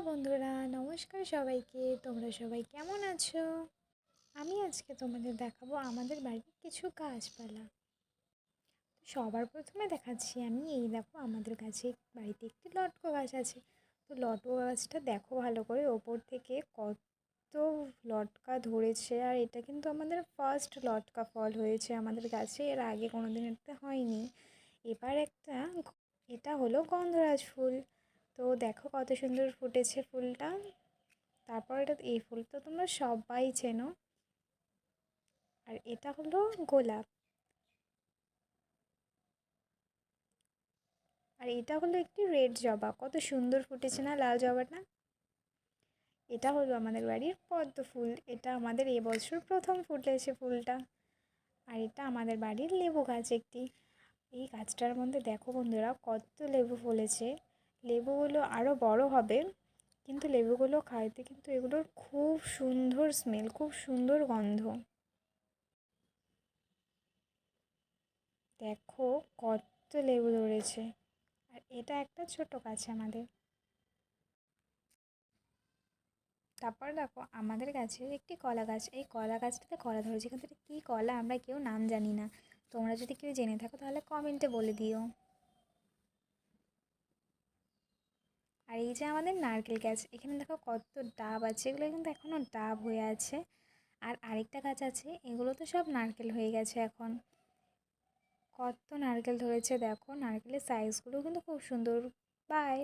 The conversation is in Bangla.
বন্ধুরা, নমস্কার সবাইকে। তোমরা সবাই কেমন আছো? আমি আজকে তোমাদের দেখাবো আমাদের বাড়ির কিছু গাছপালা। সবার প্রথমে দেখাচ্ছি আমি, এই দেখো আমাদের কাছে বাড়িতে একটি লটকো গাছ আছে। তো লটকো গাছটা দেখো ভালো করে, ওপর থেকে কত লটকা ধরেছে। আর এটা কিন্তু আমাদের ফার্স্ট লটকা ফল হয়েছে আমাদের গাছে, এর আগে কোনোদিন এটা হয়নি। এবার এটা হলো গন্ধরাজ ফুল। তো দেখো কত সুন্দর ফুটেছে ফুলটা। তারপর এই ফুল তো তোমরা সবাই চেনো। আর এটা হলো গোলাপ। আর এটা হলো একটি রেড জবা, কত সুন্দর ফুটেছে না লাল জবাটা। এটা হলো আমাদের বাড়ির পদ্ম ফুল, এটা আমাদের এবছর প্রথম ফুটেছে ফুলটা। আর এটা আমাদের বাড়ির লেবু গাছ একটি। এই গাছটার মধ্যে দেখো বন্ধুরা কত লেবু ফলেছে। লেবুগুলো আরও বড় হবে, কিন্তু লেবুগুলো খাইতে কিন্তু এগুলোর খুব সুন্দর স্মেল, খুব সুন্দর গন্ধ। দেখো কত লেবু ধরেছে। আর এটা একটা ছোট গাছ আমাদের। তারপর দেখো আমাদের গাছের একটি কলা গাছ, এই কলা গাছটাতে কলা ধরেছে, কিন্তু এটা কী কলা আমরা কেউ নাম জানি না। তোমরা যদি কেউ জেনে থাকো তাহলে কমেন্টে বলে দিও। আর এই যে আমাদের নারকেল গাছ, এখানে দেখো কত ডাব আছে, এগুলো কিন্তু এখনও ডাব হয়ে আছে। আর আরেকটা গাছ আছে, এগুলো তো সব নারকেল হয়ে গেছে এখন। কত নারকেল ধরেছে দেখো, নারকেলের সাইজগুলো কিন্তু খুব সুন্দর। বাই।